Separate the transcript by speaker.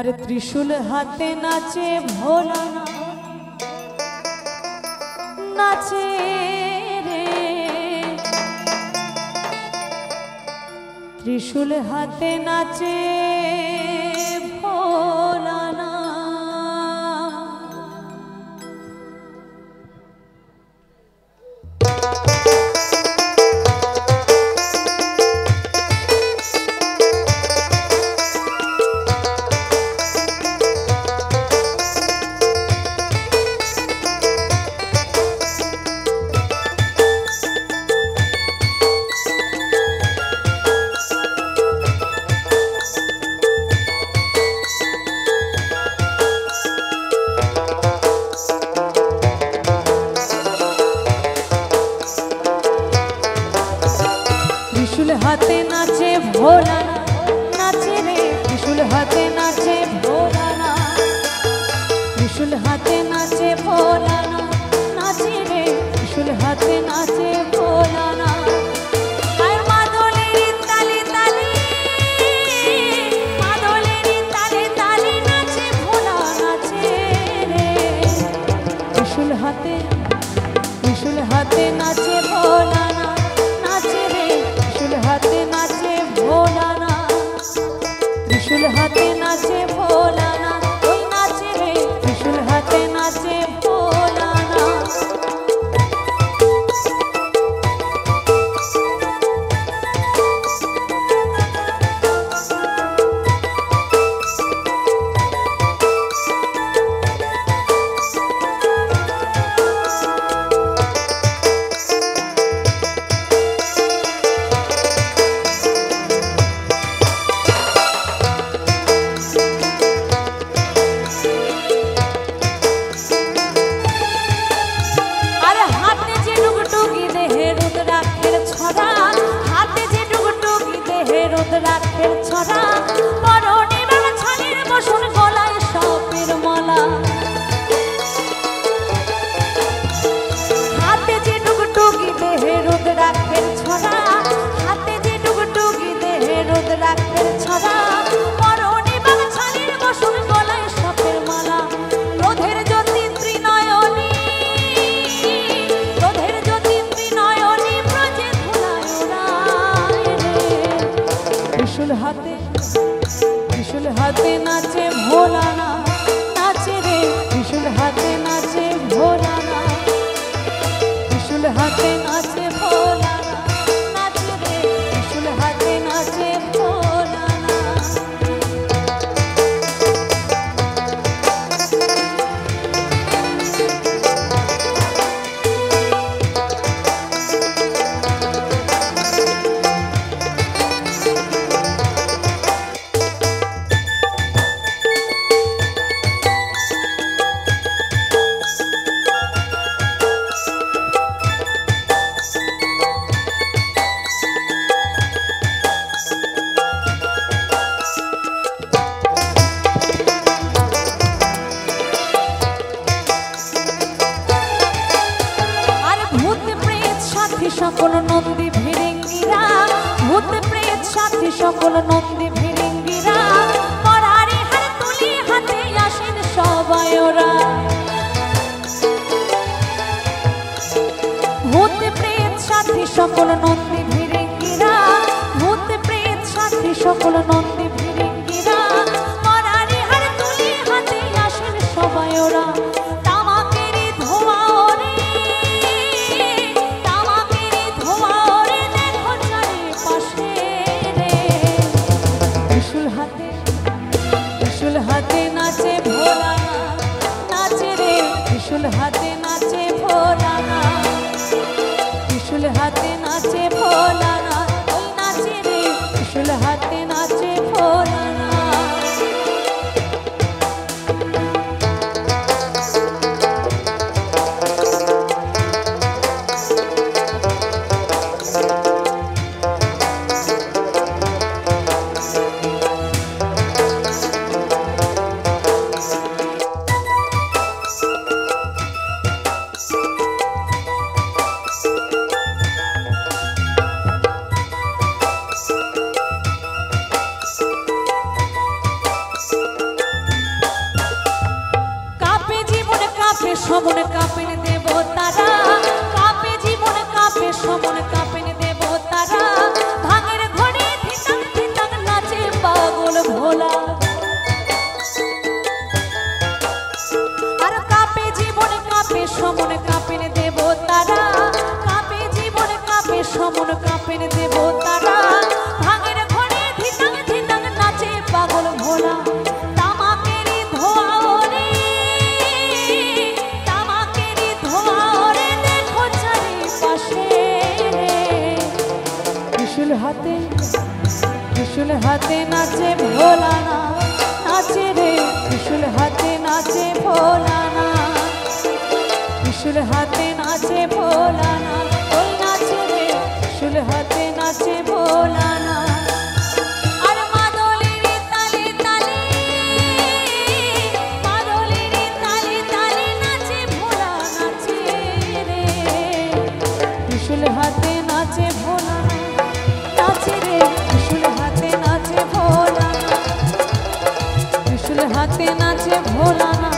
Speaker 1: अरे त्रिशूल हाथे नाचे भोला नाचे रे, त्रिशूल हाथे नाचे भोला ना। त्रिशूल हाथे नाचे भोला नाचे रे, त्रिशूल हाथे नाचे भोला ना, त्रिशूल हाथे नाचे भोला नाचे रे, त्रिशूल हाथे नाचे भोला ना। त्रिशूल हाथे नाचे भोला ना नाचे रे, त्रिशूल हाथे नाचे भोला ना, त्रिशूल हाथे नाचे भोला ना, ओई नाचे रे, त्रिशूल हाथे नाचे भोला ना। त्रिशूल हाथे नाचे भोला ना नाचे रे, त्रिशूल हाथे नाचे भोला ना, त्रिशूल हाथे नाचे भोला ना नाचे रे, त्रिशूल हाथे नाचे भोला ना। সকল নন্দী ভিড়িঙ্গিরা, ভূত প্রেত সাথী সকল নন্দী ভিড়িঙ্গিরা, পরারে হাত তুলে হাতে আসেন সবাই ওরা। ভূত প্রেত সাথী সকল নন্দী ভিড়িঙ্গিরা, ভূত প্রেত সাথী সকল নন্দী ভিড়িঙ্গিরা, পরারে হাত তুলে হাতে আসেন সবাই ওরা। সমন কাঁপেন দেব তারা, কাঁপে জীবন কাঁপে সমন কাঁপেন দেব তারা, ভাঙের ঘরে ধিতাং ধিতাং নাচে পাগল ভোলা। আর কাঁপে জীবন কাঁপে সমন কাঁপেন দেব তারা, কাঁপে জীবন কাঁপে সমন কাঁপেন দেব তারা, ভাঙের ঘরে ধিতাং ধিতাং নাচে পাগল ভোলা। তামাকেরই ধোয়া ওরে, তামাকেরই ধোয়া ওরে দেখো চারিপাশে রে। ত্রিশূল হাতে, ত্রিশূল হাতে নাচে ভোলা না, নাচে রে ত্রিশূল হাতে নাচে ভোলা না, ত্রিশূল হাতে নাচে ভোলা না, ওই নাচে রে ত্রিশূল হাতে নাচে ভোলা না। আর মাদলের তালে তালে, মাদলের তালে তালে নাচে ভোলা নাচে রে, ত্রিশূল হাতে নাচে ভোলা না, নাচে রে ত্রিশূল হাতে নাচে ভোলা না, ত্রিশূল হাতে নাচে ভোলা না।